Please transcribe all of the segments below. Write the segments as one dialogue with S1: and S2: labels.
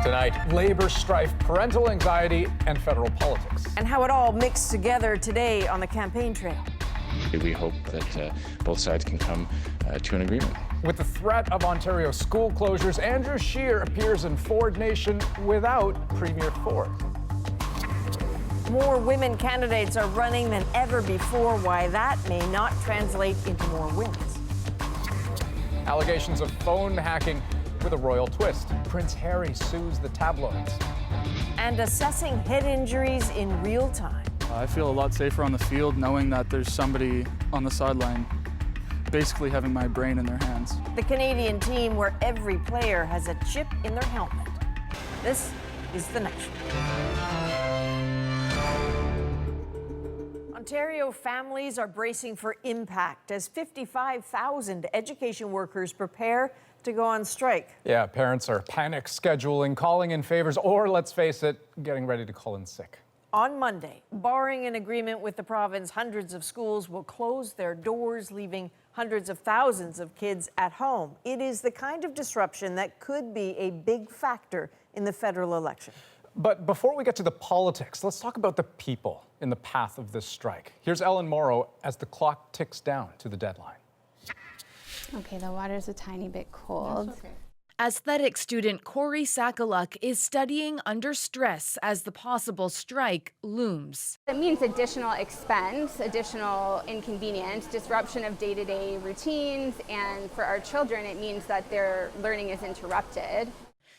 S1: Tonight, labor strife, parental anxiety, and federal politics.
S2: And how it all mixed together today on the campaign trail.
S3: We hope that both sides can come to an agreement.
S1: With the threat of Ontario school closures, Andrew Scheer appears in Ford Nation without Premier Ford.
S2: More women candidates are running than ever before. Why that may not translate into more wins.
S1: Allegations of phone hacking with a royal twist. Prince Harry sues the tabloids.
S2: And assessing head injuries in real time.
S4: I feel a lot safer on the field knowing that there's somebody on the sideline basically having my brain in their hands.
S2: The Canadian team where every player has a chip in their helmet. This is The Nation. Ontario families are bracing for impact as 55,000 education workers prepare to go on strike.
S1: Yeah, parents are panic scheduling, calling in favors, or let's face it, getting ready to call in sick.
S2: On Monday, barring an agreement with the province, hundreds of schools will close their doors, leaving hundreds of thousands of kids at home. It is the kind of disruption that could be a big factor in the federal election.
S1: But before we get to the politics, let's talk about the people in the path of this strike. Here's Ellen Morrow as the clock ticks down to the deadline.
S5: Okay, the water's a tiny bit cold.
S6: Okay. Aesthetic student Corey Sakaluk is studying under stress as the possible strike looms.
S5: It means additional expense, additional inconvenience, disruption of day-to-day routines, and for our children, it means that their learning is interrupted.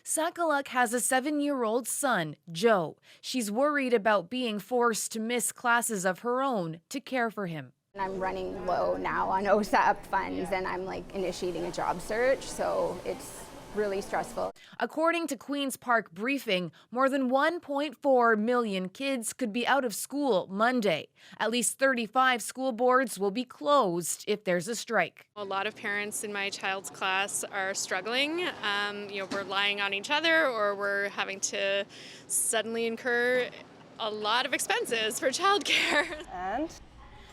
S6: Sakaluk has a 7-year-old son, Joe. She's worried about being forced to miss classes of her own to care for him.
S5: I'm running low now on OSAP funds, and I'm initiating a job search, so it's really stressful.
S6: According to Queen's Park Briefing, more than 1.4 million kids could be out of school Monday. At least 35 school boards will be closed if there's a strike.
S7: A lot of parents in my child's class are struggling. We're relying on each other, or we're having to suddenly incur a lot of expenses for childcare.
S5: And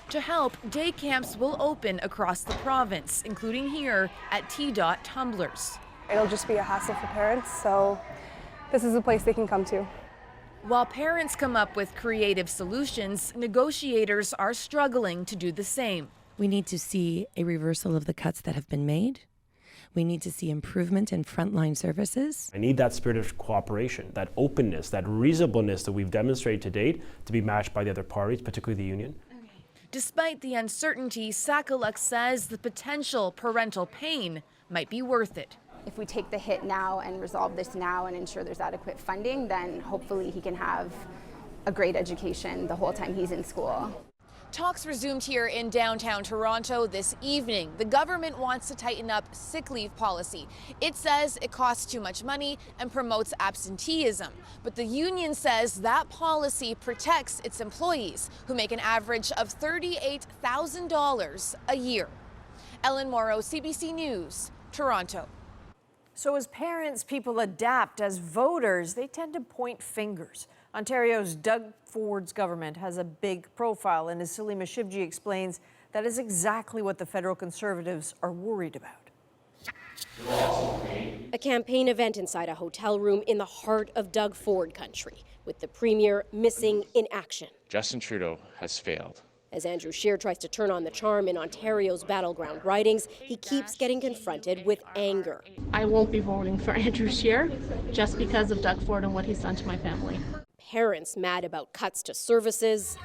S6: to help, day camps will open across the province, including here at T-Dot Tumblers.
S8: It'll just be a hassle for parents, so this is a place they can come to.
S6: While parents come up with creative solutions, negotiators are struggling to do the same.
S9: We need to see a reversal of the cuts that have been made. We need to see improvement in frontline services.
S10: I need that spirit of cooperation, that openness, that reasonableness that we've demonstrated to date to be matched by the other parties, particularly the union.
S6: Despite the uncertainty, Sakaluk says the potential parental pain might be worth it.
S5: if we take the hit now and resolve this now and ensure there's adequate funding, then hopefully he can have a great education the whole time he's in school.
S6: Talks resumed here in downtown Toronto this evening. The government wants to tighten up sick leave policy. It says it costs too much money and promotes absenteeism. But the union says that policy protects its employees, who make an average of $38,000 a year. Ellen Morrow, CBC News, Toronto.
S2: So as parents, people adapt. As voters, they tend to point fingers. Ontario's Doug Ford's government has a big profile, and as Salima Shivji explains, that is exactly what the federal Conservatives are worried about.
S11: A campaign event inside a hotel room in the heart of Doug Ford country, with the Premier missing in action.
S3: Justin Trudeau has failed.
S11: As Andrew Scheer tries to turn on the charm in Ontario's battleground ridings, he keeps getting confronted with anger.
S12: I won't be voting for Andrew Scheer just because of Doug Ford and what he's done to my family.
S11: Parents mad about cuts to services.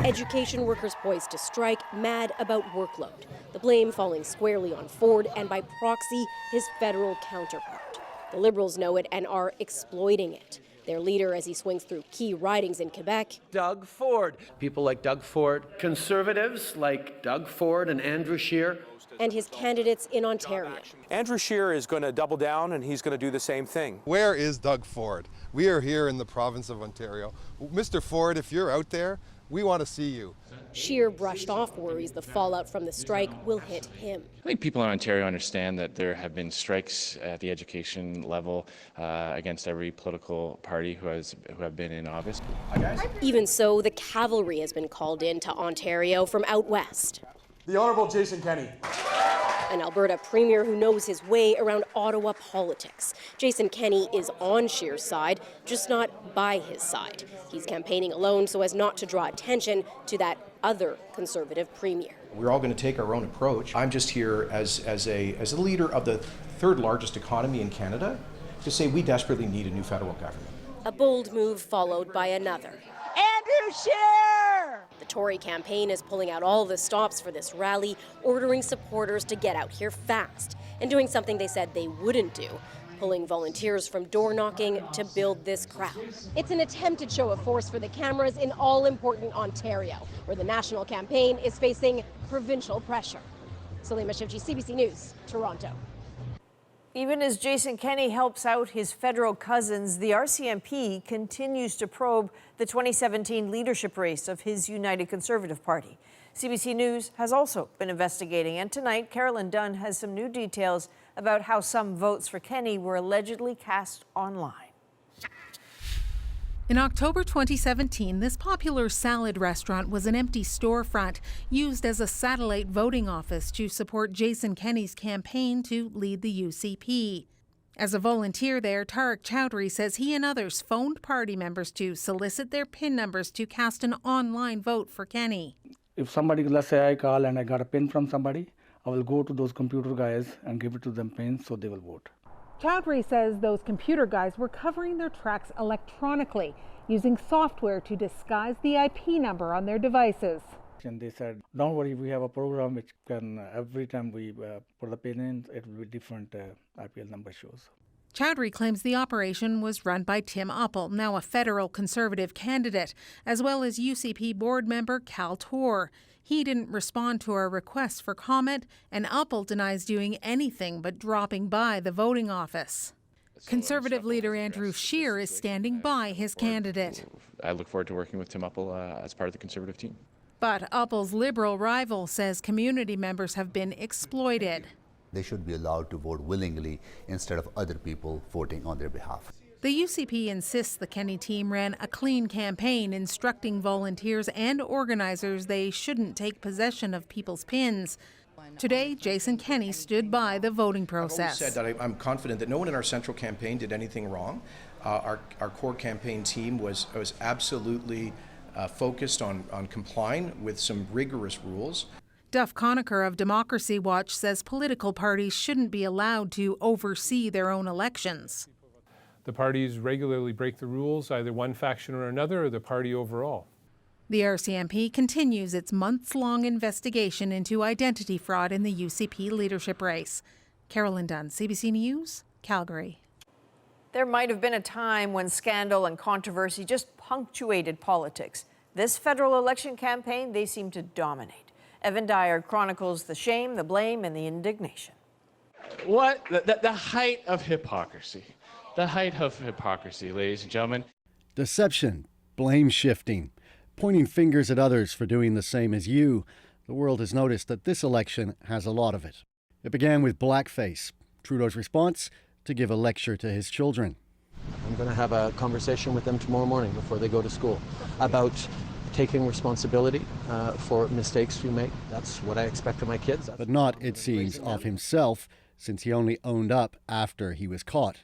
S11: Education workers poised to strike, mad about workload. The blame falling squarely on Ford and, by proxy, his federal counterpart. The Liberals know it and are exploiting it. Their leader as he swings through key ridings in Quebec.
S13: Doug Ford. People like Doug Ford. Conservatives like Doug Ford and Andrew Scheer.
S11: And his candidates in Ontario.
S14: Andrew Scheer is going to double down, and he's going to do the same thing.
S15: Where is Doug Ford? We are here in the province of Ontario. Mr. Ford, if you're out there, we want to see you.
S11: Scheer brushed off worries the fallout from the strike will hit him.
S3: I think people in Ontario understand that there have been strikes at the education level against every political party who have been in office.
S11: Even so, the cavalry has been called in to Ontario from out west.
S16: The Honourable Jason Kenney.
S11: An Alberta premier who knows his way around Ottawa politics. Jason Kenney is on Scheer's side, just not by his side. He's campaigning alone so as not to draw attention to that other Conservative premier.
S16: We're all going to take our own approach. I'm just here as a leader of the third largest economy in Canada to say we desperately need a new federal government.
S11: A bold move followed by another.
S17: Andrew Scheer!
S11: The Tory campaign is pulling out all the stops for this rally, ordering supporters to get out here fast, and doing something they said they wouldn't do, pulling volunteers from door knocking to build this crowd.
S17: It's an attempted show of force for the cameras in all-important Ontario, where the national campaign is facing provincial pressure. Salima Shivji, CBC News, Toronto.
S2: Even as Jason Kenney helps out his federal cousins, the RCMP continues to probe the 2017 leadership race of his United Conservative Party. CBC News has also been investigating, and tonight Carolyn Dunn has some new details about how some votes for Kenney were allegedly cast online.
S18: In October 2017, this popular salad restaurant was an empty storefront used as a satellite voting office to support Jason Kenney's campaign to lead the UCP. As a volunteer there, Tarek Chowdhury says he and others phoned party members to solicit their PIN numbers to cast an online vote for Kenney.
S19: If somebody, let's say I call and I got a PIN from somebody, I will go to those computer guys and give it to them PIN so they will vote.
S20: Chowdhury says those computer guys were covering their tracks electronically, using software to disguise the IP number on their devices.
S19: And they said, don't worry, we have a program which can, every time we put the PIN in, it will be different IPL number shows.
S18: Chowdhury claims the operation was run by Tim Uppal, now a federal Conservative candidate, as well as UCP board member Cal Tor. He didn't respond to our request for comment, and Uppal denies doing anything but dropping by the voting office. Conservative leader Andrew Scheer is standing by his candidate.
S3: I look forward to working with Tim Uppal as part of the Conservative team.
S18: But Uppal's Liberal rival says community members have been exploited.
S21: They should be allowed to vote willingly instead of other people voting on their behalf.
S18: The UCP insists the Kenney team ran a clean campaign instructing volunteers and organizers they shouldn't take possession of people's pins. Today, Jason Kenney stood by the voting process.
S16: I've always said that I'm confident that no one in our central campaign did anything wrong. Our core campaign team was absolutely focused on complying with some rigorous rules.
S18: Duff Conacher of Democracy Watch says political parties shouldn't be allowed to oversee their own elections.
S22: The parties regularly break the rules, either one faction or another, or the party overall.
S18: The RCMP continues its months-long investigation into identity fraud in the UCP leadership race. Carolyn Dunn, CBC News, Calgary.
S2: There might have been a time when scandal and controversy just punctuated politics. This federal election campaign, they seem to dominate. Evan Dyer chronicles the shame, the blame, and the indignation.
S3: What? The height of hypocrisy. The height of hypocrisy, ladies and gentlemen.
S23: Deception, blame shifting, pointing fingers at others for doing the same as you. The world has noticed that this election has a lot of it. It began with blackface. Trudeau's response? To give a lecture to his children.
S24: I'm going to have a conversation with them tomorrow morning before they go to school about taking responsibility for mistakes we make. That's what I expect of my kids.
S23: But not, it seems, of himself, since he only owned up after he was caught.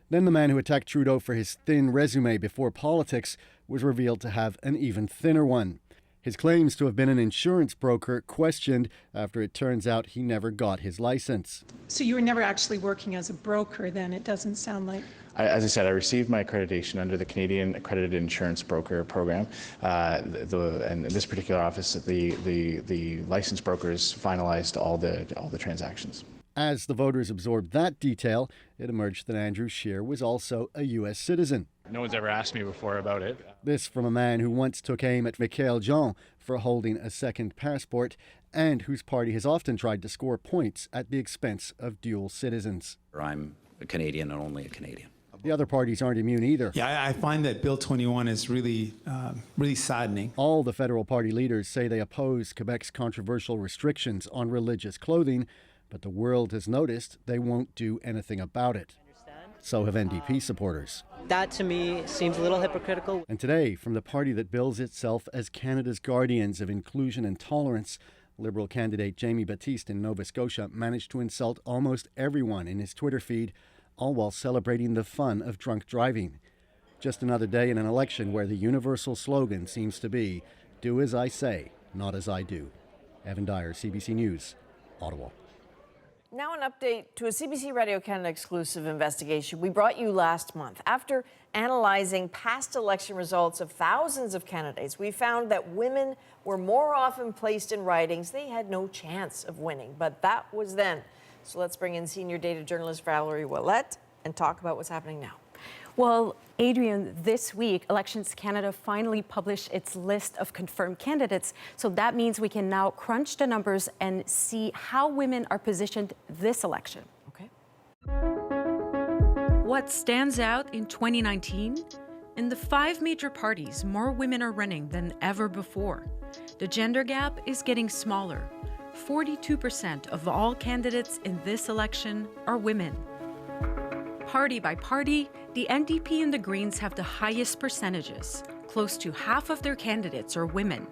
S23: Then the man who attacked Trudeau for his thin resume before politics was revealed to have an even thinner one. His claims to have been an insurance broker questioned after it turns out he never got his license.
S25: So you were never actually working as a broker then, it doesn't sound like.
S3: As I said, I received my accreditation under the Canadian Accredited Insurance Broker Program. And in this particular office, the licensed brokers finalized all the transactions.
S23: As the voters absorbed that detail, it emerged that Andrew Scheer was also a U.S. citizen.
S3: No one's ever asked me before about it.
S23: This from a man who once took aim at Michael Jean for holding a second passport and whose party has often tried to score points at the expense of dual citizens.
S26: I'm a Canadian and only a Canadian.
S23: The other parties aren't immune either.
S27: Yeah, I find that Bill 21 is really saddening.
S23: All the federal party leaders say they oppose Quebec's controversial restrictions on religious clothing, but the world has noticed they won't do anything about it. So have NDP supporters.
S28: That to me seems a little hypocritical.
S23: And today, from the party that bills itself as Canada's guardians of inclusion and tolerance, Liberal candidate Jamie Battiste in Nova Scotia managed to insult almost everyone in his Twitter feed, all while celebrating the fun of drunk driving. Just another day in an election where the universal slogan seems to be, "Do as I say, not as I do." Evan Dyer, CBC News, Ottawa.
S2: Now an update to a CBC Radio Canada exclusive investigation we brought you last month. After analyzing past election results of thousands of candidates, we found that women were more often placed in ridings they had no chance of winning. But that was then. So let's bring in senior data journalist Valerie Willette and talk about what's happening now.
S1: Well, Adrian, this week, Elections Canada finally published its list of confirmed candidates. So that means we can now crunch the numbers and see how women are positioned this election.
S2: Okay.
S4: What stands out in 2019? In the 5 major parties, more women are running than ever before. The gender gap is getting smaller. 42% of all candidates in this election are women. Party by party, the NDP and the Greens have the highest percentages. Close to half of their candidates are women.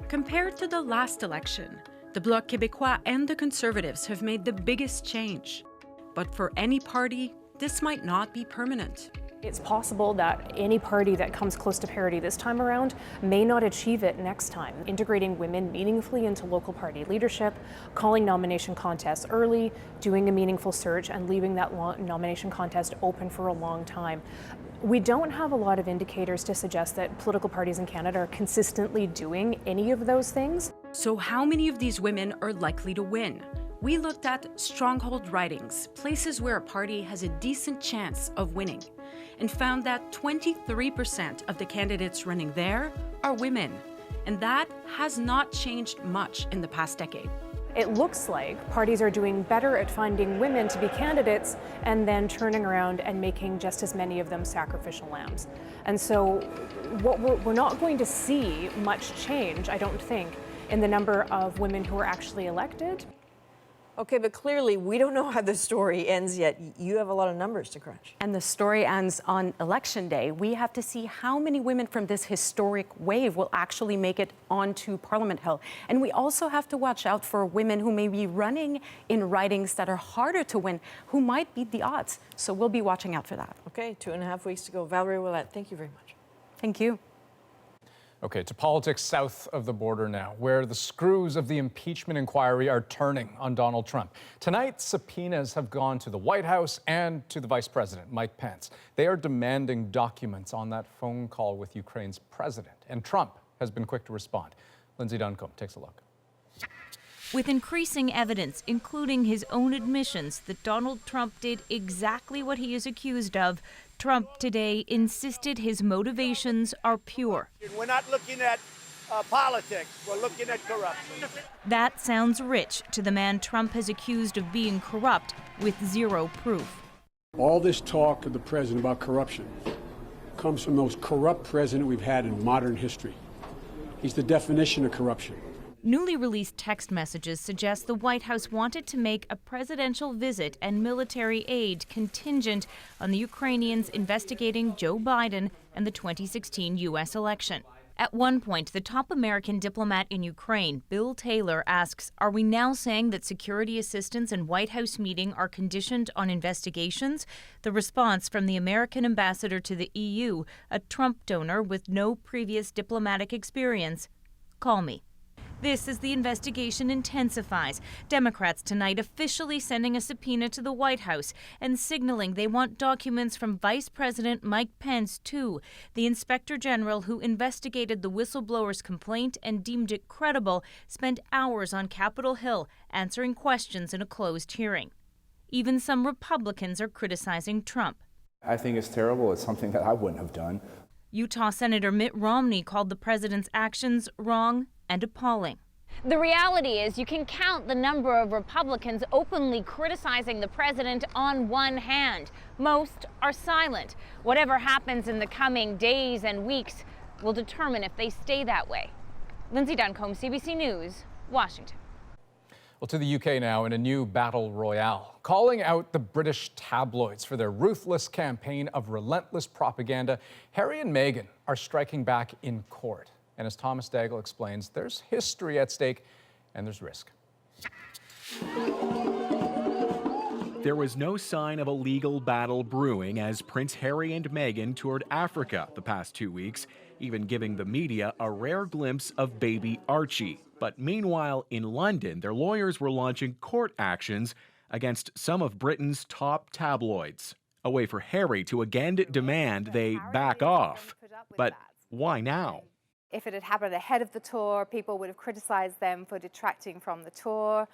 S4: Compared to the last election, the Bloc Québécois and the Conservatives have made the biggest change. But for any party, this might not be permanent.
S5: It's possible that any party that comes close to parity this time around may not achieve it next time. Integrating women meaningfully into local party leadership, calling nomination contests early, doing a meaningful search, and leaving that nomination contest open for a long time. We don't have a lot of indicators to suggest that political parties in Canada are consistently doing any of those things.
S4: So how many of these women are likely to win? We looked at stronghold ridings, places where a party has a decent chance of winning, and found that 23% of the candidates running there are women. And that has not changed much in the past decade.
S5: It looks like parties are doing better at finding women to be candidates and then turning around and making just as many of them sacrificial lambs. And so we're not going to see much change, I don't think, in the number of women who are actually elected.
S2: Okay, but clearly we don't know how the story ends yet. You have a lot of numbers to crunch.
S1: And the story ends on Election Day. We have to see how many women from this historic wave will actually make it onto Parliament Hill. And we also have to watch out for women who may be running in ridings that are harder to win, who might beat the odds. So we'll be watching out for that.
S2: Okay, 2.5 weeks to go. Valerie Willette, thank you very much.
S1: Thank you.
S6: Okay, to politics south of the border now, where the screws of the impeachment inquiry are turning on Donald Trump. Tonight, subpoenas have gone to the White House and to the Vice President, Mike Pence. They are demanding documents on that phone call with Ukraine's president, and Trump has been quick to respond. Lindsay Duncombe takes a look.
S7: With increasing evidence, including his own admissions that Donald Trump did exactly what he is accused of, Trump today insisted his motivations are pure.
S8: We're not looking at politics, we're looking at corruption.
S7: That sounds rich to the man Trump has accused of being corrupt with zero proof.
S9: All this talk of the president about corruption comes from the most corrupt president we've had in modern history. He's the definition of corruption.
S7: Newly released text messages suggest the White House wanted to make a presidential visit and military aid contingent on the Ukrainians investigating Joe Biden and the 2016 U.S. election. At one point, the top American diplomat in Ukraine, Bill Taylor, asks, "Are we now saying that security assistance and White House meeting are conditioned on investigations?" The response from the American ambassador to the EU, a Trump donor with no previous diplomatic experience, "Call me." This as the investigation intensifies. Democrats tonight officially sending a subpoena to the White House and signaling they want documents from Vice President Mike Pence, too, the Inspector General who investigated the whistleblower's complaint and deemed it credible, spent hours on Capitol Hill answering questions in a closed hearing. Even some Republicans are criticizing Trump.
S10: I think it's terrible. It's something that I wouldn't have done.
S7: Utah Senator Mitt Romney called the president's actions wrong and appalling.
S29: The reality is you can count the number of Republicans openly criticizing the president on one hand. Most are silent. Whatever happens in the coming days and weeks will determine if they stay that way. Lindsay Duncombe, CBC News, Washington.
S6: Well, to the UK now in a new battle royale, calling out the British tabloids for their ruthless campaign of relentless propaganda. Harry and Meghan are striking back in court. And as Thomas Daigle explains, there's history at stake and there's risk.
S11: There was no sign of a legal battle brewing as Prince Harry and Meghan toured Africa the past 2 weeks, even giving the media a rare glimpse of baby Archie. But meanwhile, in London, their lawyers were launching court actions against some of Britain's top tabloids. A way for Harry to again demand they back off. But why now?
S12: If it had happened ahead of the tour, people would have criticized them for detracting from the tour.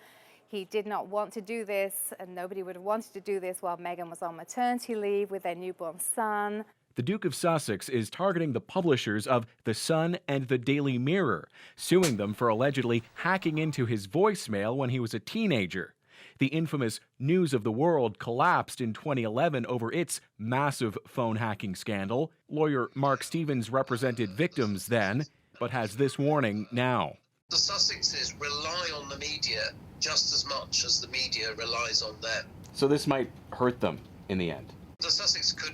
S12: He did not want to do this, and nobody would have wanted to do this while Meghan was on maternity leave with their newborn son.
S11: The Duke of Sussex is targeting the publishers of The Sun and The Daily Mirror, suing them for allegedly hacking into his voicemail when he was a teenager. The infamous News of the World collapsed in 2011 over its massive phone hacking scandal. Lawyer Mark Stevens represented victims then, but has this warning now.
S13: The Sussexes rely on the media just as much as the media relies on them.
S11: So this might hurt them in the end.
S13: The Sussex could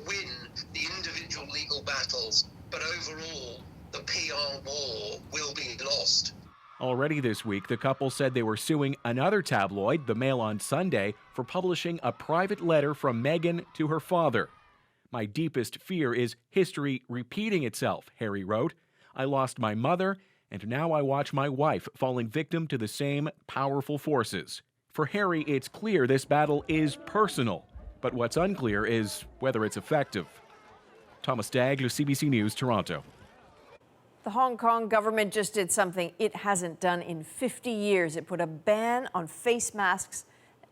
S13: win the individual legal battles, but overall, the PR war will be lost.
S11: Already this week, the couple said they were suing another tabloid, the Mail on Sunday, for publishing a private letter from Meghan to her father. "My deepest fear is history repeating itself," Harry wrote. "I lost my mother, and now I watch my wife falling victim to the same powerful forces." For Harry, it's clear this battle is personal, but what's unclear is whether it's effective. Thomas Daigle, CBC News, Toronto.
S2: The Hong Kong government just did something it hasn't done in 50 years. It put a ban on face masks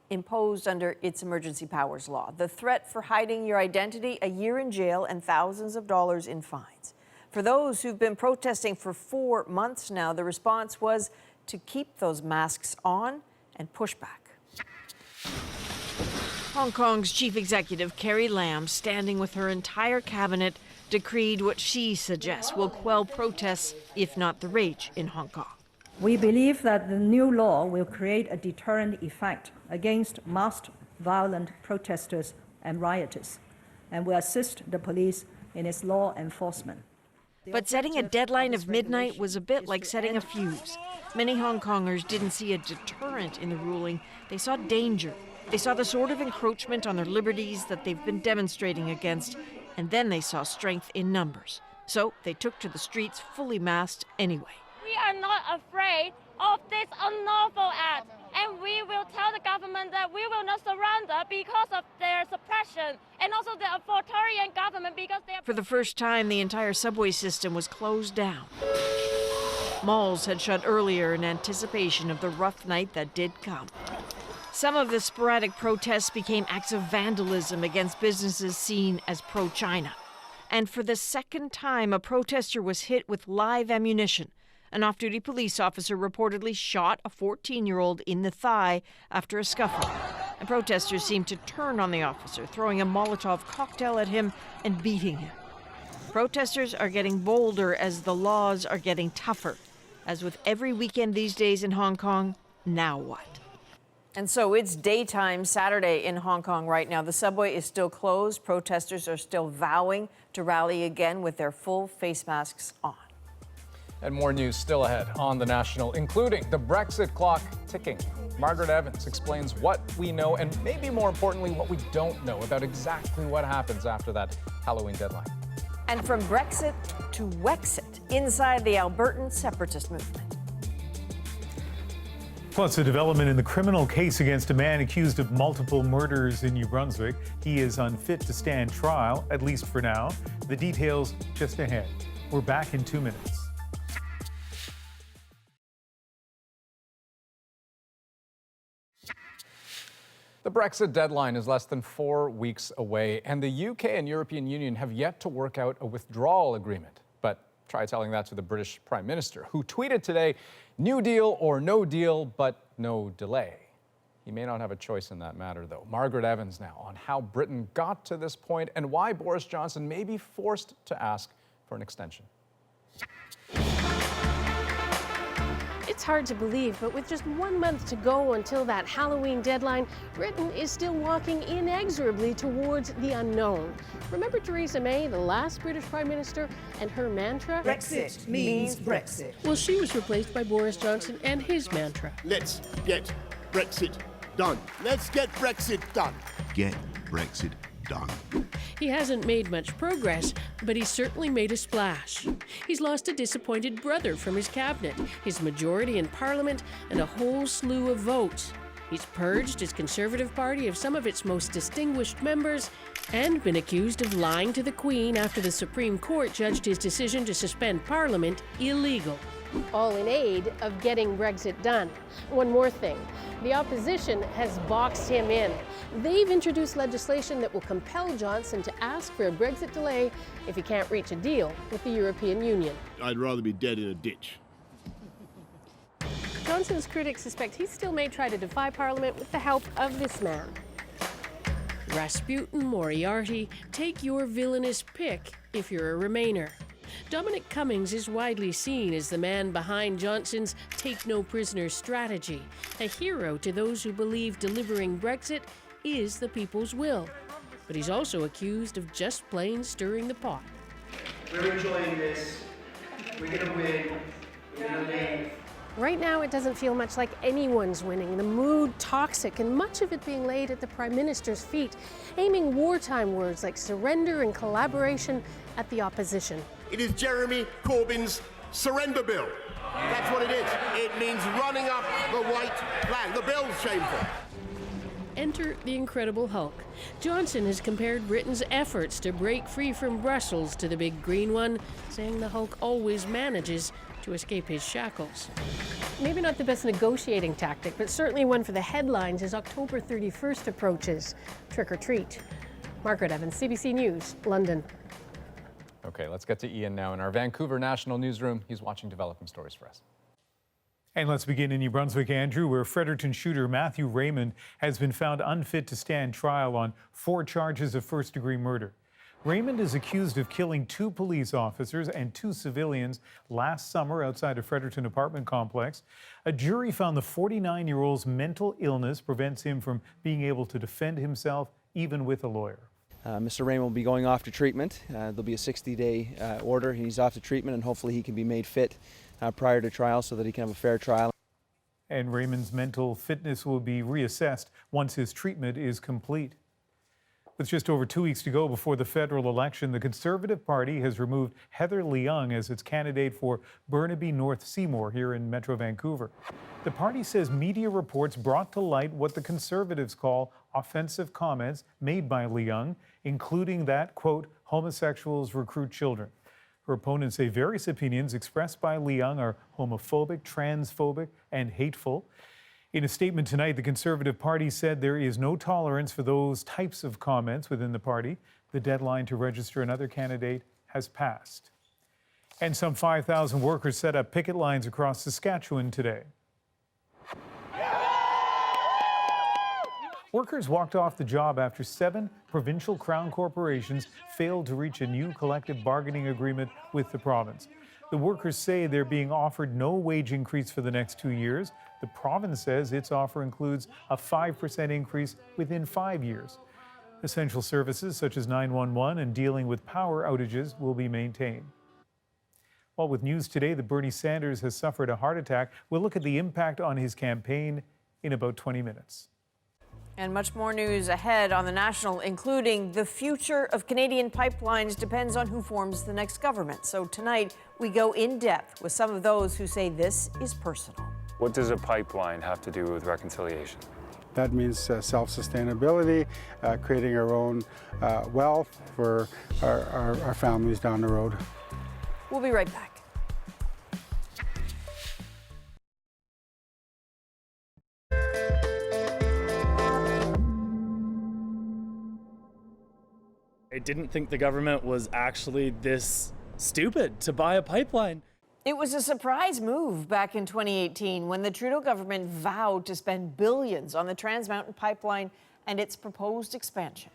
S2: imposed under its emergency powers law. The threat for hiding your identity, a year in jail and thousands of dollars in fines. For those who've been protesting for 4 months now, the response was to keep those masks on and push back. Hong Kong's chief executive, Carrie Lam, standing with her entire cabinet, decreed what she suggests will quell protests, if not the rage, in Hong Kong.
S14: We believe that the new law will create a deterrent effect against masked violent protesters and rioters, and will assist the police in its law enforcement.
S2: But setting a deadline of midnight was a bit like setting a fuse. Many Hong Kongers didn't see a deterrent in the ruling. They saw danger. They saw the sort of encroachment on their liberties that they've been demonstrating against, and then they saw strength in numbers. So they took to the streets fully masked anyway.
S15: We are not afraid of this unlawful act, and we will tell the government that we will not surrender because of their suppression, and also the authoritarian government because they are...
S2: For the first time, the entire subway system was closed down. Malls had shut earlier in anticipation of the rough night that did come. Some of the sporadic protests became acts of vandalism against businesses seen as pro-China. And for the second time, a protester was hit with live ammunition. An off-duty police officer reportedly shot a 14-year-old in the thigh after a scuffle. And protesters seemed to turn on the officer, throwing a Molotov cocktail at him and beating him. Protesters are getting bolder as the laws are getting tougher. As with every weekend these days in Hong Kong, now what? And so it's daytime Saturday in Hong Kong right now. The subway is still closed. Protesters are still vowing to rally again with their full face masks on.
S6: And more news still ahead on The National, including the Brexit clock ticking. Margaret Evans explains what we know and maybe more importantly, what we don't know about exactly what happens after that Halloween deadline.
S2: And from Brexit to Wexit, inside the Albertan separatist movement.
S17: Plus, a development in the criminal case against a man accused of multiple murders in New Brunswick. He is unfit to stand trial, at least for now. The details just ahead. We're back in 2 minutes.
S6: The Brexit deadline is less than 4 weeks away, and the UK and European Union have yet to work out a withdrawal agreement. But try telling that to the British Prime Minister, who tweeted today, "New deal or no deal, but no delay." He may not have a choice in that matter, though. Margaret Evans now on how Britain got to this point and why Boris Johnson may be forced to ask for an extension.
S19: It's
S3: It's hard to believe, but with just 1 month to go until that Halloween deadline, Britain is still walking inexorably towards the unknown. Remember Theresa May, the last British Prime Minister, and her mantra?
S16: Brexit means Brexit.
S3: Well, she was replaced by Boris Johnson and his mantra.
S16: Let's get Brexit done. Let's get Brexit done.
S18: Get Brexit done.
S3: He hasn't made much progress, but he's certainly made a splash. He's lost a disappointed brother from his cabinet, his majority in Parliament, and a whole slew of votes. He's purged his Conservative Party of some of its most distinguished members and been accused of lying to the Queen after the Supreme Court judged his decision to suspend Parliament illegal. All in aid of getting Brexit done. One more thing. The opposition has boxed him in. They've introduced legislation that will compel Johnson to ask for a Brexit delay if he can't reach a deal with the European Union.
S16: I'd rather be dead in a ditch.
S3: Johnson's critics suspect he still may try to defy Parliament with the help of this man. Rasputin, Moriarty, take your villainous pick if you're a Remainer. Dominic Cummings is widely seen as the man behind Johnson's take no prisoners strategy, a hero to those who believe delivering Brexit is the people's will. But he's also accused of just plain stirring the pot.
S16: We're enjoying this. We're going to win. We're going to leave.
S3: Right now, it doesn't feel much like anyone's winning. The mood toxic, and much of it being laid at the Prime Minister's feet, aiming wartime words like surrender and collaboration at the opposition.
S16: It is Jeremy Corbyn's surrender bill. That's what it is. It means running up the white flag. The bill's shameful.
S3: Enter the Incredible Hulk. Johnson has compared Britain's efforts to break free from Brussels to the big green one, saying the Hulk always manages to escape his shackles. Maybe not the best negotiating tactic, but certainly one for the headlines as October 31st approaches. Trick or treat. Margaret Evans, CBC News, London.
S6: Okay, let's get to Ian now in our Vancouver National Newsroom. He's watching developing stories for us.
S17: And let's begin in New Brunswick, Andrew, where Fredericton shooter Matthew Raymond has been found unfit to stand trial on 4 charges of first-degree murder. Raymond is accused of killing 2 police officers and 2 civilians last summer outside a Fredericton apartment complex. A jury found the 49-year-old's mental illness prevents him from being able to defend himself, even with a lawyer.
S19: Mr. Raymond will be going off to treatment. There'll be a 60-day order. He's off to treatment, and hopefully he can be made fit prior to trial so that he can have a fair trial.
S17: And Raymond's mental fitness will be reassessed once his treatment is complete. With just over 2 weeks to go before the federal election, the Conservative Party has removed Heather Leung as its candidate for Burnaby North Seymour here in Metro Vancouver. The party says media reports brought to light what the Conservatives call offensive comments made by Leung, including that, quote, homosexuals recruit children. Her opponents say various opinions expressed by Leung are homophobic, transphobic, and hateful. In a statement tonight, the Conservative Party said there is no tolerance for those types of comments within the party. The deadline to register another candidate has passed. And some 5,000 workers set up picket lines across Saskatchewan today. Workers walked off the job after 7 provincial crown corporations failed to reach a new collective bargaining agreement with the province. The workers say they're being offered no wage increase for the next 2 years. The province says its offer includes a 5% increase within 5 years. Essential services such as 911 and dealing with power outages will be maintained. Well, with news today that Bernie Sanders has suffered a heart attack, we'll look at the impact on his campaign in about 20 minutes.
S2: And much more news ahead on the National, including the future of Canadian pipelines depends on who forms the next government. So tonight, we go in depth with some of those who say this is personal.
S20: What does a pipeline have to do with reconciliation?
S21: That means self-sustainability, creating our own wealth for our families down the road.
S2: We'll be right back.
S22: I didn't think the government was actually this stupid to buy a pipeline.
S2: It was a surprise move back in 2018 when the Trudeau government vowed to spend billions on the Trans Mountain Pipeline and its proposed expansion.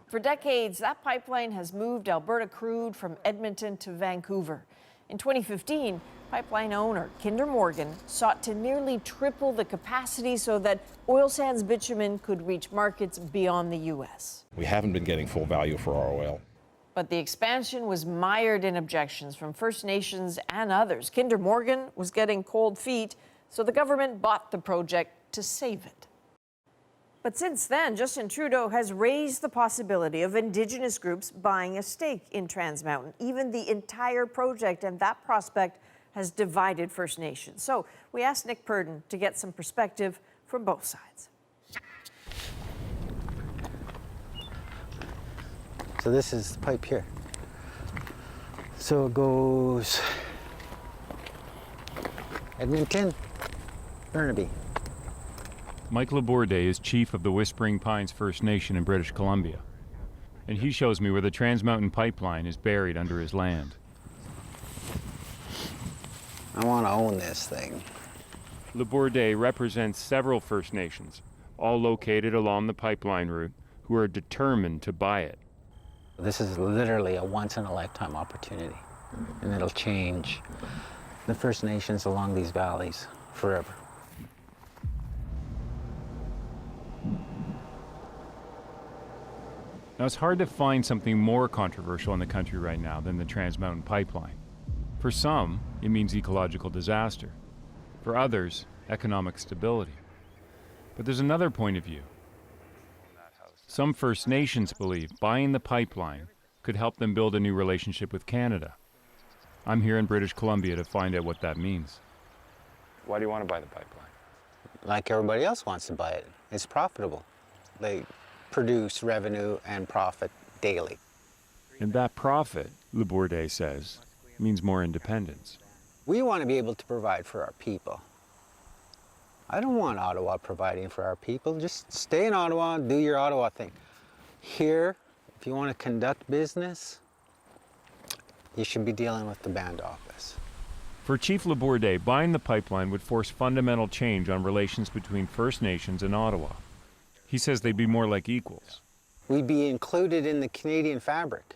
S2: For decades, that pipeline has moved Alberta crude from Edmonton to Vancouver. In 2015, pipeline owner Kinder Morgan sought to nearly triple the capacity so that oil sands bitumen could reach markets beyond the U.S.
S1: We haven't been getting full value for our oil.
S2: But the expansion was mired in objections from First Nations and others. Kinder Morgan was getting cold feet, so the government bought the project to save it. But since then, Justin Trudeau has raised the possibility of Indigenous groups buying a stake in Trans Mountain, even the entire project, and that prospect has divided First Nations. So we asked Nick Purdon to get some perspective from both sides.
S4: So this is the pipe here. So it goes Edmonton, Burnaby.
S20: Mike Labourde is chief of the Whispering Pines First Nation in British Columbia, and he shows me where the Trans Mountain pipeline is buried under his land.
S4: I want to own this thing.
S20: Labourde represents several First Nations, all located along the pipeline route, who are determined to buy it.
S4: This is literally a once-in-a-lifetime opportunity, and it'll change the First Nations along these valleys forever.
S20: Now, it's hard to find something more controversial in the country right now than the Trans Mountain pipeline. For some, it means ecological disaster. For others, economic stability. But there's another point of view. Some First Nations believe buying the pipeline could help them build a new relationship with Canada. I'm here in British Columbia to find out what that means. Why do you want to buy the pipeline?
S4: Like everybody else wants to buy it. It's profitable. They produce revenue and profit daily.
S20: And that profit, Labourde says, means more independence.
S4: We want to be able to provide for our people. I don't want Ottawa providing for our people. Just stay in Ottawa and do your Ottawa thing. Here, if you want to conduct business, you should be dealing with the band office.
S20: For Chief Labourde, buying the pipeline would force fundamental change on relations between First Nations and Ottawa. He says they'd be more like equals.
S4: We'd be included in the Canadian fabric.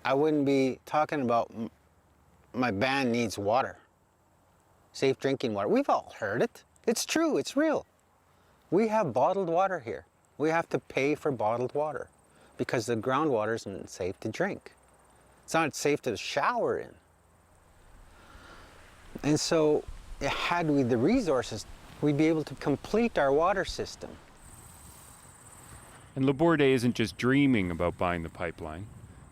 S4: I wouldn't be talking about my band needs water, safe drinking water. We've all heard it. It's true, it's real. We have bottled water here. We have to pay for bottled water because the groundwater isn't safe to drink. It's not safe to shower in. And so, had we the resources, we'd be able to complete our water system.
S20: And Labourde isn't just dreaming about buying the pipeline.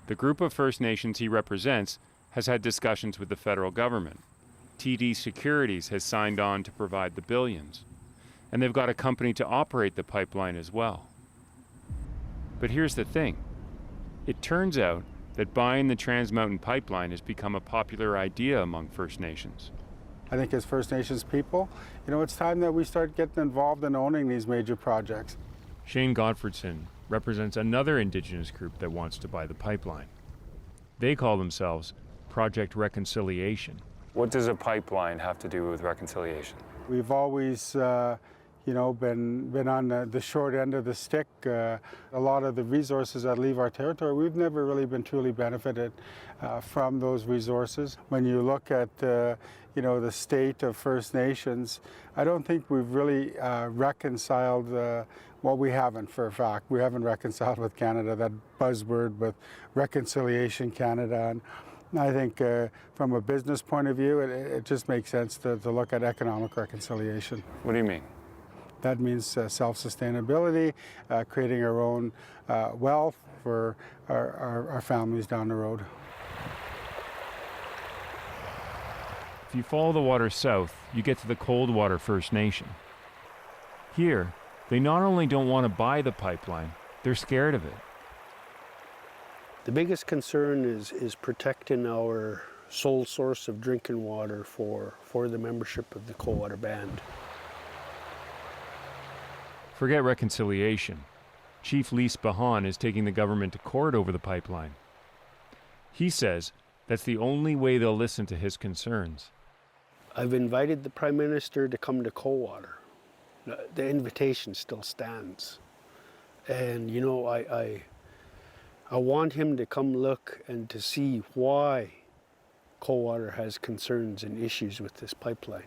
S20: The group of First Nations he represents has had discussions with the federal government. TD Securities has signed on to provide the billions. And they've got a company to operate the pipeline as well. But here's the thing. It turns out that buying the Trans Mountain pipeline has become a popular idea among First Nations.
S21: I think as First Nations people, it's time that we start getting involved in owning these major projects.
S20: Shane Godfredson represents another Indigenous group that wants to buy the pipeline. They call themselves Project Reconciliation. What does a pipeline have to do with reconciliation?
S21: We've always, been on the short end of the stick. A lot of the resources that leave our territory, we've never really been truly benefited from those resources. When you look at the state of First Nations, I don't think we've really reconciled, well, we haven't for a fact. We haven't reconciled with Canada, that buzzword with Reconciliation Canada. And I think from a business point of view, it just makes sense to look at economic reconciliation.
S20: What do you mean?
S21: That means self-sustainability, creating our own wealth for our families down the road.
S20: If you follow the water south, you get to the Coldwater First Nation. Here, they not only don't want to buy the pipeline, they're scared of it.
S5: The biggest concern is protecting our sole source of drinking water for the membership of the Coldwater Band.
S20: Forget reconciliation. Chief Lise Bahan is taking the government to court over the pipeline. He says that's the only way they'll listen to his concerns.
S5: I've invited the Prime Minister to come to Coldwater. The invitation still stands. And, I want him to come look and to see why Coldwater has concerns and issues with this pipeline.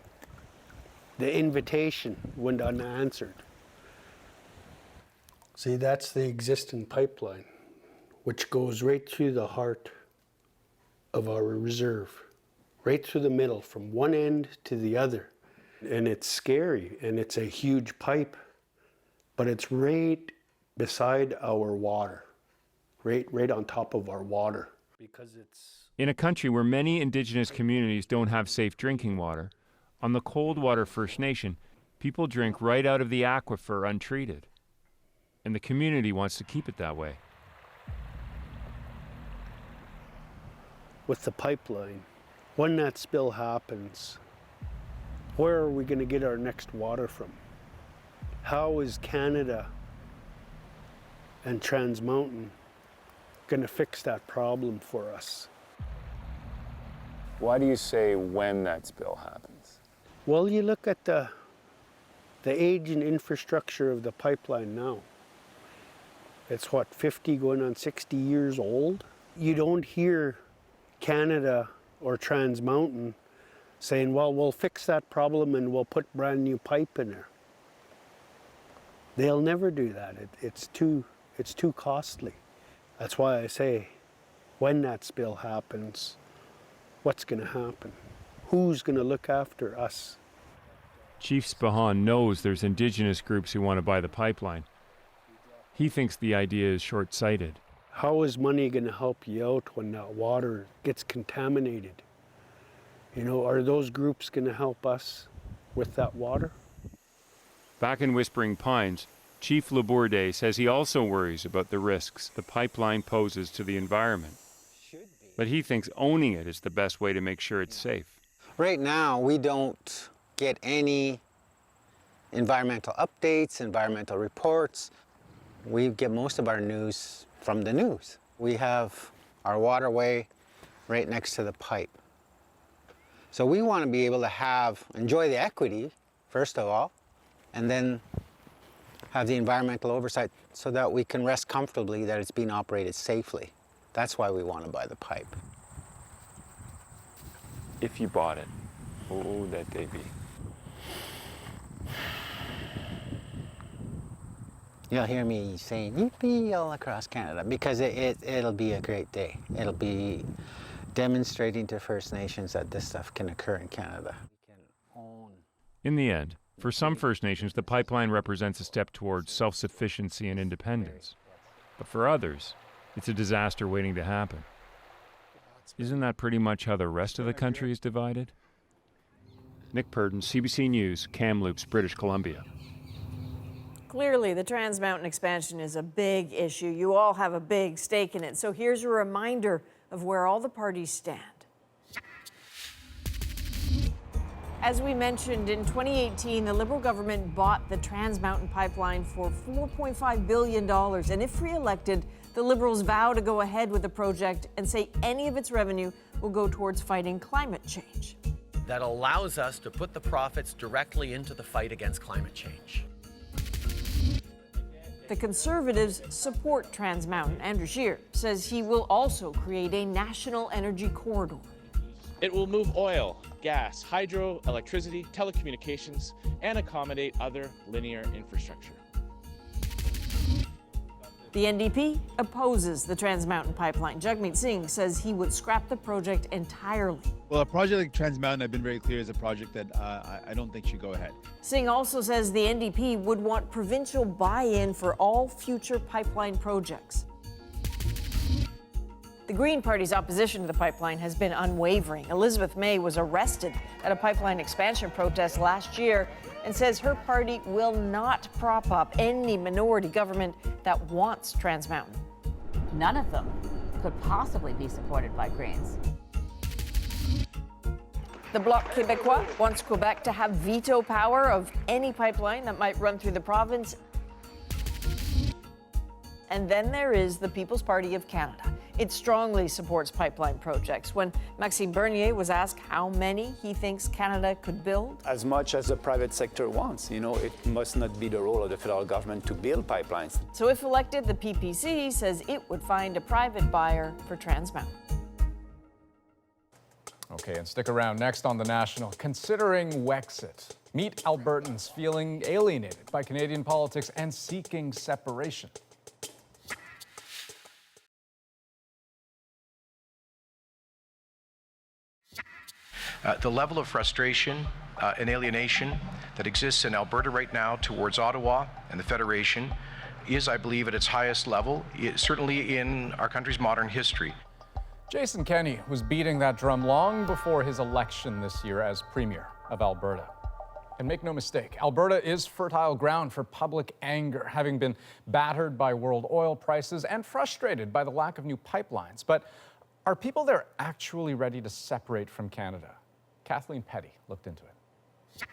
S5: The invitation went unanswered. See, that's the existing pipeline, which goes right through the heart of our reserve, right through the middle, from one end to the other. And it's scary, and it's a huge pipe, but it's right beside our water, right on top of our water. Because it's
S20: In a country where many Indigenous communities don't have safe drinking water, on the Coldwater First Nation, people drink right out of the aquifer untreated. And the community wants to keep it that way.
S5: with the pipeline, when that spill happens, where are we going to get our next water from? How is Canada and Trans Mountain going to fix that problem for us?
S8: Why do you say when that spill happens?
S5: Well, you look at the age and infrastructure of the pipeline now. It's what, 50 going on 60 years old? You don't hear Canada or Trans Mountain saying, well, we'll fix that problem and we'll put brand new pipe in there. They'll never do that. It's too costly. That's why I say, when that spill happens, what's going to happen? Who's going to look after us?
S20: Chief Spahan knows there's Indigenous groups who want to buy the pipeline. He thinks the idea is short-sighted.
S5: How is money going to help you out when that water gets contaminated? You know, are those groups going to help us with that water?
S20: Back in Whispering Pines, Chief Labourde says he also worries about the risks the pipeline poses to the environment. But he thinks owning it is the best way to make sure it's safe.
S4: Right now, we don't get any environmental updates, environmental reports. We get most of our news from the news. We have our waterway right next to the pipe. So we want to be able to enjoy the equity, first of all, and then have the environmental oversight so that we can rest comfortably that it's being operated safely. That's why we want to buy the pipe.
S8: If you bought it, what would that day be?
S4: You'll hear me saying yippee all across Canada because it'll be a great day. It'll be demonstrating to First Nations that this stuff can occur in Canada.
S20: In the end, for some First Nations, the pipeline represents a step towards self-sufficiency and independence. But for others, it's a disaster waiting to happen. Isn't that pretty much how the rest of the country is divided? Nick Purdon, CBC News, Kamloops, British Columbia.
S2: Clearly, the Trans Mountain expansion is a big issue. You all have a big stake in it. So here's a reminder of where all the parties stand. As we mentioned, in 2018, the Liberal government bought the Trans Mountain pipeline for $4.5 billion. And if re-elected, the Liberals vow to go ahead with the project and say any of its revenue will go towards fighting climate change.
S9: That allows us to put the profits directly into the fight against climate change.
S2: The Conservatives support Trans Mountain. Andrew Scheer says he will also create a national energy corridor.
S10: It will move oil, gas, hydro, electricity, telecommunications, and accommodate other linear infrastructure.
S2: The NDP opposes the Trans Mountain pipeline. Jagmeet Singh says he would scrap the project entirely.
S23: Well, a project like Trans Mountain, I've been very clear, is a project that I don't think should go ahead.
S2: Singh also says the NDP would want provincial buy-in for all future pipeline projects. The Green Party's opposition to the pipeline has been unwavering. Elizabeth May was arrested at a pipeline expansion protest last year and says her party will not prop up any minority government that wants Trans Mountain.
S24: None of them could possibly be supported by Greens.
S2: The Bloc Québécois wants Quebec to have veto power of any pipeline that might run through the province. And then there is the People's Party of Canada. It strongly supports pipeline projects. When Maxime Bernier was asked how many he thinks Canada could build,
S7: as much as the private sector wants. You know, it must not be the role of the federal government to build pipelines.
S2: so if elected, the PPC says it would find a private buyer for Trans Mountain.
S6: Okay, and stick around. Next on The National, considering Wexit. Meet Albertans feeling alienated by Canadian politics and seeking separation.
S11: The level of frustration and alienation that exists in Alberta right now towards Ottawa and the Federation is, I believe, at its highest level, certainly in our country's modern history.
S6: Jason Kenney was beating that drum long before his election this year as Premier of Alberta. And make no mistake, Alberta is fertile ground for public anger, having been battered by world oil prices and frustrated by the lack of new pipelines. But are people there actually ready to separate from Canada? Kathleen Petty looked into it.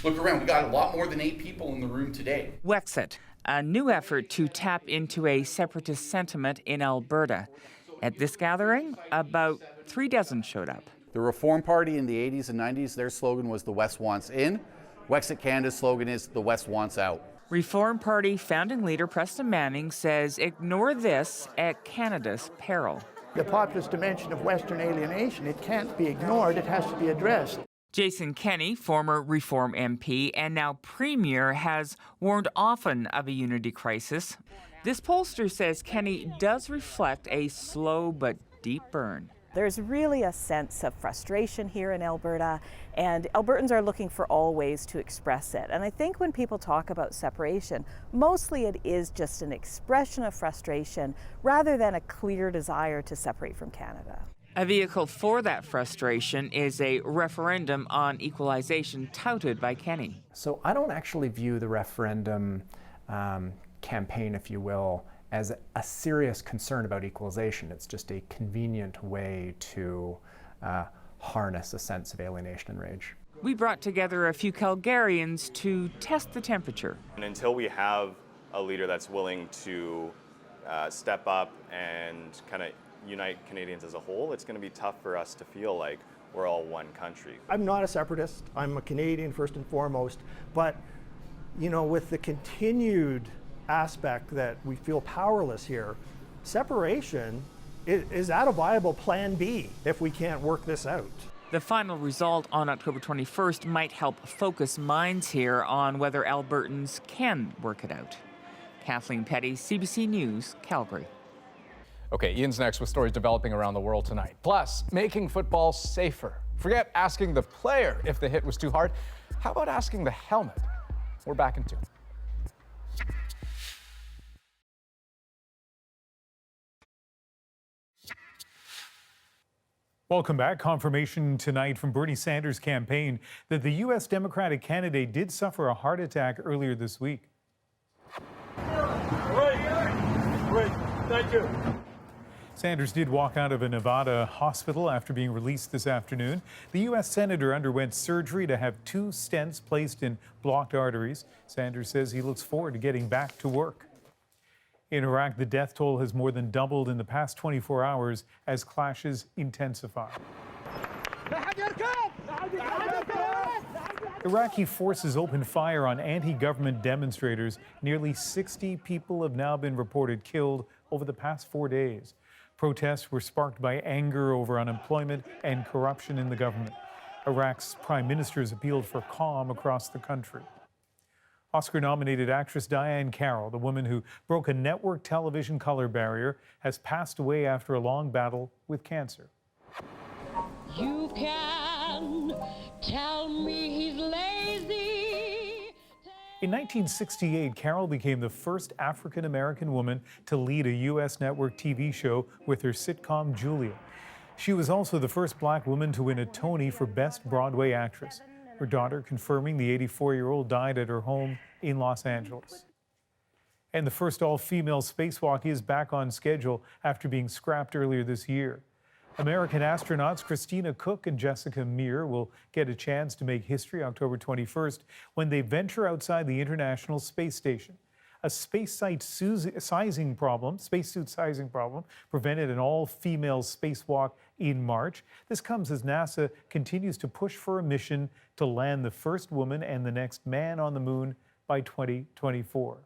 S12: Look around, we got a lot more than 8 people in the room today.
S13: Wexit, a new effort to tap into a separatist sentiment in Alberta. At this gathering, about 3 dozen showed up.
S12: The Reform Party in the 80s and 90s, their slogan was "The West wants in." Wexit Canada's slogan is "The West wants out."
S13: Reform Party founding leader Preston Manning says ignore this at Canada's peril.
S25: The populist dimension of Western alienation, it can't be ignored, it has to be addressed.
S13: Jason Kenney, former Reform MP and now Premier, has warned often of a unity crisis. This pollster says Kenney does reflect a slow but deep burn.
S26: There's really a sense of frustration here in Alberta, and Albertans are looking for all ways to express it. And I think when people talk about separation, mostly it is just an expression of frustration rather than a clear desire to separate from Canada.
S13: A vehicle for that frustration is a referendum on equalization touted by Kenney.
S27: So I don't actually view the referendum campaign, if you will, as a serious concern about equalization. It's just a convenient way to harness a sense of alienation and rage.
S13: We brought together a few Calgarians to test the temperature.
S28: And until we have a leader that's willing to step up and kind of unite Canadians as a whole, it's going to be tough for us to feel like we're all one country.
S25: I'm not a separatist, I'm a Canadian first and foremost, but you know, with the continued aspect that we feel powerless here, separation, is that a viable plan B if we can't work this out?
S13: The final result on October 21st might help focus minds here on whether Albertans can work it out. Kathleen Petty, CBC News, Calgary.
S6: Okay, Ian's next with stories developing around the world tonight. Plus, making football safer. Forget asking the player if the hit was too hard. How about asking the helmet? We're back in 2.
S17: Welcome back. Confirmation tonight from Bernie Sanders' campaign that the U.S. Democratic candidate did suffer a heart attack earlier this week.
S29: Great. Thank you.
S17: Sanders did walk out of a Nevada hospital after being released this afternoon. The U.S. Senator underwent surgery to have 2 stents placed in blocked arteries. Sanders says he looks forward to getting back to work. In Iraq, the death toll has more than doubled in the past 24 hours as clashes intensify. Iraqi forces opened fire on anti-government demonstrators. Nearly 60 people have now been reported killed over the past 4 days. Protests were sparked by anger over unemployment and corruption in the government. Iraq's prime minister has appealed for calm across the country. Oscar-nominated actress Diane Carroll, the woman who broke a network television color barrier, has passed away after a long battle with cancer.
S30: You can tell me he's lazy.
S17: In 1968, Carroll became the first African-American woman to lead a U.S. network TV show with her sitcom Julia. She was also the first black woman to win a Tony for Best Broadway Actress. Her daughter confirming the 84-year-old died at her home in Los Angeles. And the first all-female spacewalk is back on schedule after being scrapped earlier this year. American astronauts Christina Cook and Jessica Meir will get a chance to make history October 21st when they venture outside the International Space Station. A spacesuit sizing problem prevented an all-female spacewalk in March. This comes as NASA continues to push for a mission to land the first woman and the next man on the moon by 2024.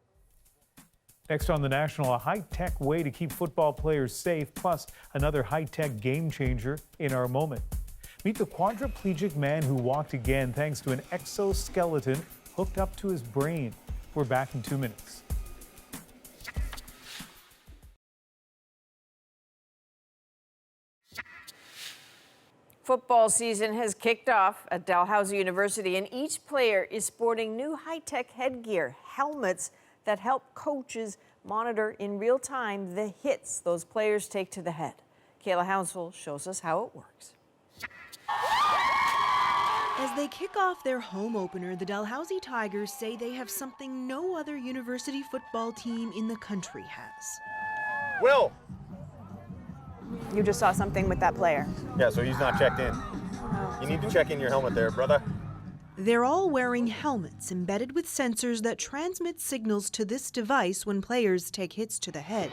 S17: Next on The National, a high-tech way to keep football players safe, plus another high-tech game changer in our moment. Meet the quadriplegic man who walked again thanks to an exoskeleton hooked up to his brain. We're back in 2 minutes.
S2: Football season has kicked off at Dalhousie University, and each player is sporting new high-tech headgear, helmets that help coaches monitor in real time the hits those players take to the head. Kayla Hounsell shows us how it works.
S1: As they kick off their home opener, the Dalhousie Tigers say they have something no other university football team in the country has.
S3: Will!
S1: You just saw something with that player.
S3: Yeah, so he's not checked in. You need to check in your helmet there, brother.
S1: They're all wearing helmets embedded with sensors that transmit signals to this device when players take hits to the head.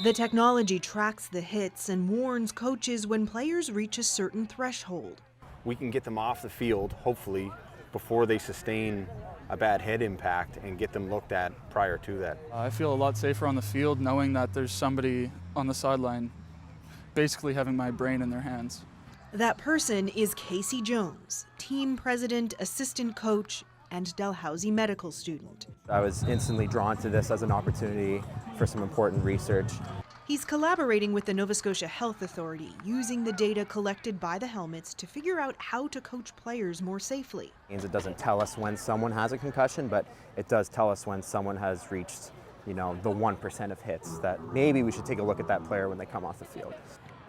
S1: The technology tracks the hits and warns coaches when players reach a certain threshold.
S3: We can get them off the field, hopefully, before they sustain a bad head impact and get them looked at prior to that.
S5: I feel a lot safer on the field knowing that there's somebody on the sideline basically having my brain in their hands.
S1: That person is Casey Jones, team president, assistant coach, and Dalhousie medical student.
S14: I was instantly drawn to this as an opportunity for some important research.
S1: He's collaborating with the Nova Scotia Health Authority, using the data collected by the helmets to figure out how to coach players more safely.
S14: It doesn't tell us when someone has a concussion, but it does tell us when someone has reached, the 1% of hits, that maybe we should take a look at that player when they come off the field.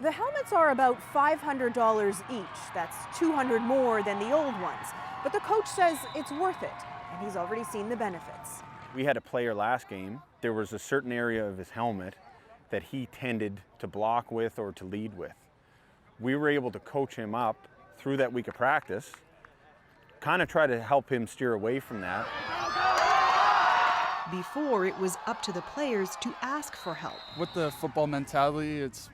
S1: The helmets are about $500 each. That's $200 more than the old ones. But the coach says it's worth it, and he's already seen the benefits.
S3: We had a player last game. There was a certain area of his helmet that he tended to block with or to lead with. We were able to coach him up through that week of practice, kind of try to help him steer away from that.
S1: Before, it was up to the players to ask for help.
S5: With the football mentality, it's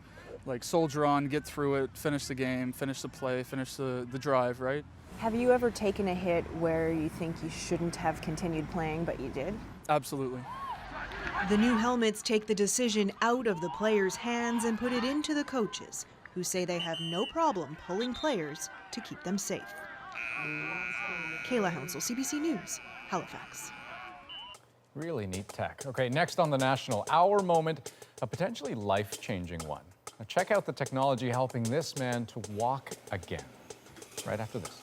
S5: like soldier on, get through it, finish the game, finish the play, finish the drive, right?
S1: Have you ever taken a hit where you think you shouldn't have continued playing, but you did?
S5: Absolutely.
S1: The new helmets take the decision out of the players' hands and put it into the coaches, who say they have no problem pulling players to keep them safe. Kayla Hounsell, CBC News, Halifax.
S6: Really neat tech. Okay, next on The National, our moment, a potentially life-changing one. Now check out the technology helping this man to walk again. Right after this.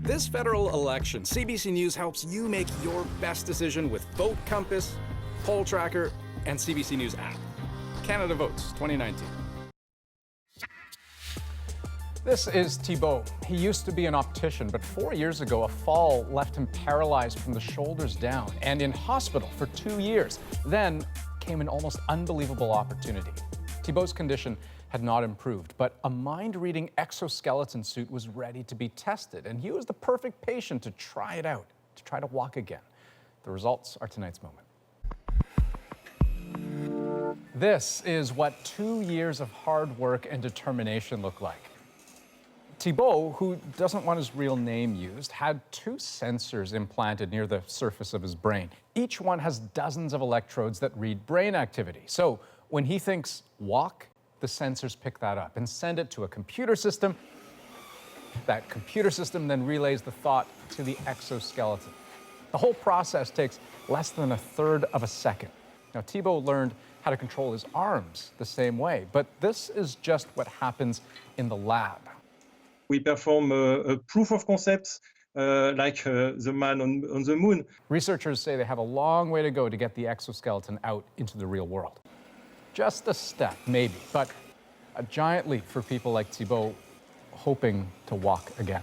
S15: This federal election, CBC News helps you make your best decision with Vote Compass, Poll Tracker, and CBC News app. Canada Votes 2019.
S6: This is Thibault. He used to be an optician, but 4 years ago, a fall left him paralyzed from the shoulders down and in hospital for 2 years. Then came an almost unbelievable opportunity. Thibault's condition had not improved, but a mind-reading exoskeleton suit was ready to be tested, and he was the perfect patient to try it out, to try to walk again. The results are tonight's moment. This is what 2 years of hard work and determination look like. Thibault, who doesn't want his real name used, had 2 sensors implanted near the surface of his brain. Each one has dozens of electrodes that read brain activity. So when he thinks walk, the sensors pick that up and send it to a computer system. That computer system then relays the thought to the exoskeleton. The whole process takes less than 1/3 of a second. Now, Thibault learned how to control his arms the same way, but this is just what happens in the lab.
S29: We perform a proof of concept, like the man on the moon.
S6: Researchers say they have a long way to go to get the exoskeleton out into the real world. Just a step, maybe, but a giant leap for people like Thibault hoping to walk again.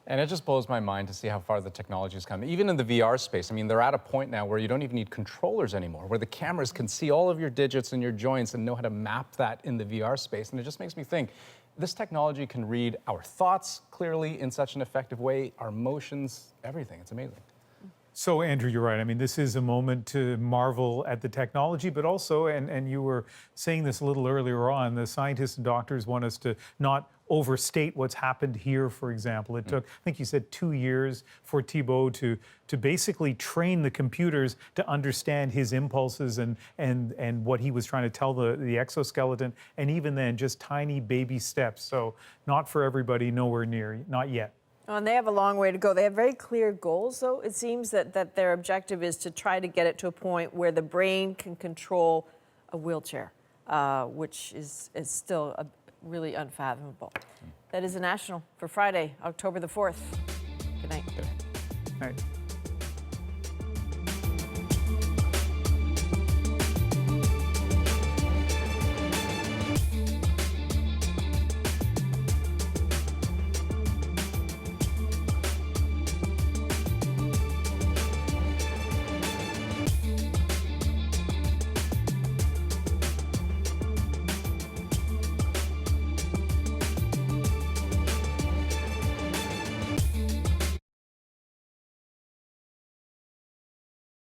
S6: And it just blows my mind to see how far the technology has come. Even in the VR space, I mean, they're at a point now where you don't even need controllers anymore, where the cameras can see all of your digits and your joints and know how to map that in the VR space. And it just makes me think, this technology can read our thoughts clearly in such an effective way, our emotions, everything. It's amazing.
S17: So, Andrew, you're right. I mean, this is a moment to marvel at the technology, but also, and you were saying this a little earlier on, the scientists and doctors want us to not overstate what's happened here, for example. It took, I think you said, 2 years for Thibault to basically train the computers to understand his impulses and what he was trying to tell the exoskeleton, and even then, just tiny baby steps. So not for everybody, nowhere near, not yet.
S2: Oh, and they have a long way to go. They have very clear goals, though. It seems that their objective is to try to get it to a point where the brain can control a wheelchair, which is still really unfathomable. That is a national for Friday, October the 4th. Good night.